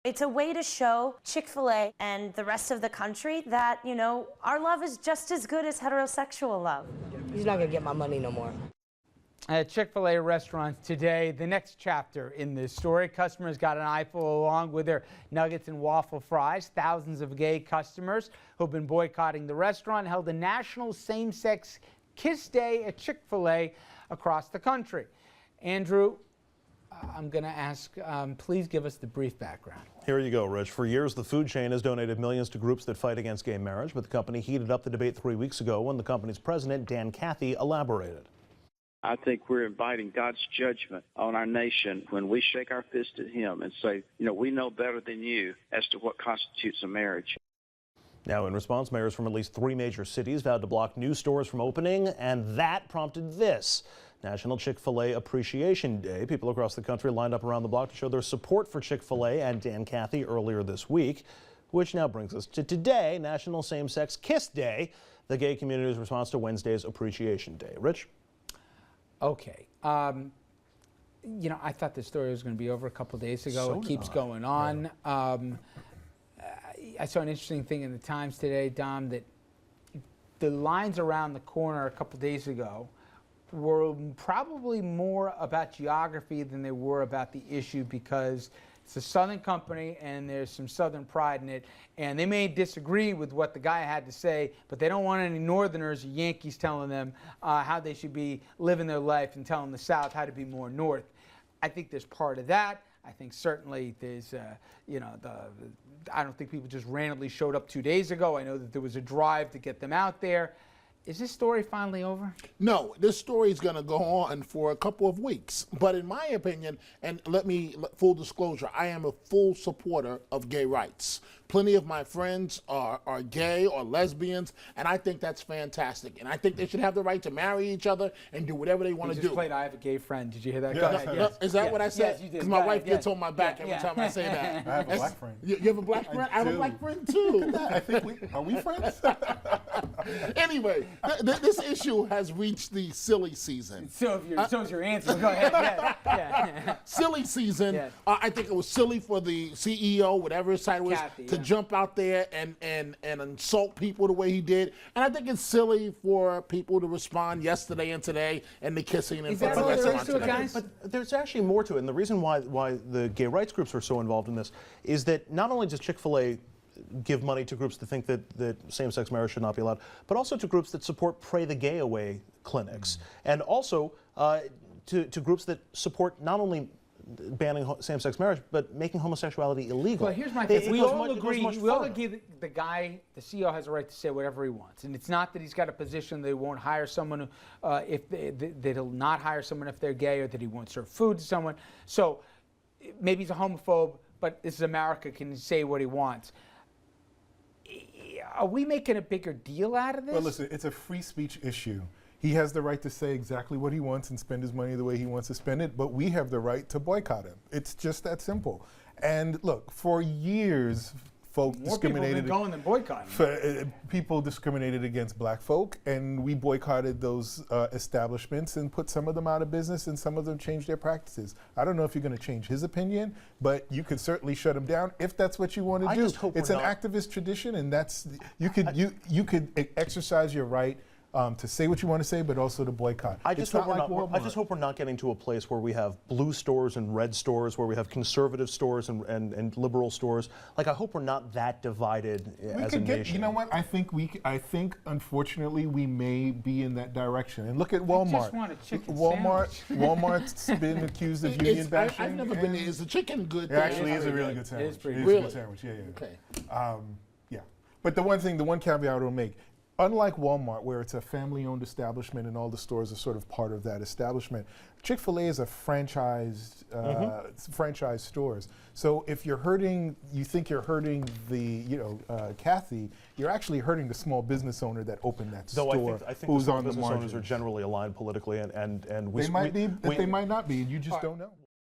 It's a way to show Chick-fil-A and the rest of the country that, you know, our love is just as good as heterosexual love. He's not gonna get my money no more. At Chick-fil-A restaurants today, the next chapter in this story. Customers got an eyeful along with their nuggets and waffle fries. Thousands of gay customers who've been boycotting the restaurant held a national same-sex kiss day at Chick-fil-A across the country. Andrew, I'm going to ask, please give us the brief background. Here you go, Rich. For years, the food chain has donated millions to groups that fight against gay marriage, but the company heated up the debate 3 weeks ago when the company's president, Dan Cathy, elaborated. I think we're inviting God's judgment on our nation when we shake our fist at him and say, you know, we know better than you as to what constitutes a marriage. Now, in response, mayors from at least 3 major cities vowed to block new stores from opening, and that prompted this. National Chick-fil-A Appreciation Day. People across the country lined up around the block to show their support for Chick-fil-A and Dan Cathy earlier this week, which now brings us to today, National Same-Sex Kiss Day, the gay community's response to Wednesday's Appreciation Day. Rich? Okay. You know, I thought this story was going to be over a couple days ago. So it keeps going on. I saw an interesting thing in the Times today, Dom, that the lines around the corner a couple days ago were probably more about geography than they were about the issue, because it's a Southern company and there's some Southern pride in it, and they may disagree with what the guy had to say, but they don't want any Northerners or Yankees telling them how they should be living their life and telling the South how to be more North. I think there's part of that. I think certainly there's, you know, I don't think people just randomly showed up 2 days ago. I know that there was a drive to get them out there. Is this story finally over? No, this story is going to go on for a couple of weeks. But in my opinion, and full disclosure, I am a full supporter of gay rights. Plenty of my friends are gay or lesbians, and I think that's fantastic. And I think they should have the right to marry each other and do whatever they want to do. You just played I Have a Gay Friend. Did you hear that? Yeah. Go ahead. Yes. Is that what I said? Yes, you did. Because my wife gets yes. on my back every time I say that. I have a black friend. You have a black friend? I have a black friend too. I think are we friends? Anyway, this issue has reached the silly season. So is your answer. Go ahead. Yeah. Silly season. Yes. I think it was silly for the CEO, whatever his title was, Cathy, to jump out there and insult people the way he did. And I think it's silly for people to respond yesterday and today and the kissing and that all there is to it, guys? But there's actually more to it. And the reason why the gay rights groups are so involved in this is that not only does Chick-fil-A give money to groups that think that same-sex marriage should not be allowed, but also to groups that support Pray the Gay Away clinics, and also to groups that support not only banning same-sex marriage, but making homosexuality illegal. Well, here's my thing. We all agree the guy, the CEO, has a right to say whatever he wants, and it's not that he's got a position that he won't hire someone that he'll not hire someone if they're gay, or that he won't serve food to someone. So maybe he's a homophobe, but this is America, can say what he wants. Are we making a bigger deal out of this? Well, listen, it's a free speech issue. He has the right to say exactly what he wants and spend his money the way he wants to spend it, but we have the right to boycott him. It's just that simple. And look, for years, folk discriminated. More people have been going than boycotting. People discriminated against black folk, and we boycotted those establishments and put some of them out of business, and some of them changed their practices. I don't know if you're going to change his opinion, but you could certainly shut him down if that's what you want to do. It's an activist tradition, and that's you could exercise your right to say what you want to say, but also to boycott. I just hope we're not getting to a place where we have blue stores and red stores, where we have conservative stores and liberal stores. Like, I hope we're not that divided as a nation. You know what? I think unfortunately we may be in that direction. And look at Walmart. I just want a chicken sandwich. Walmart's been accused of union bashing. I've never been there. Is the chicken good? It actually is a really good sandwich. It is pretty good. Really? Good sandwich. Yeah. Okay. Yeah. But the one caveat I will make. Unlike Walmart, where it's a family-owned establishment and all the stores are sort of part of that establishment, Chick-fil-A is a franchised franchise stores. So if you think you're hurting Cathy, you're actually hurting the small business owner that opened that store. I think who's the small on the business margins. owners are generally aligned politically, and they might be, but they might not be, and you just don't know.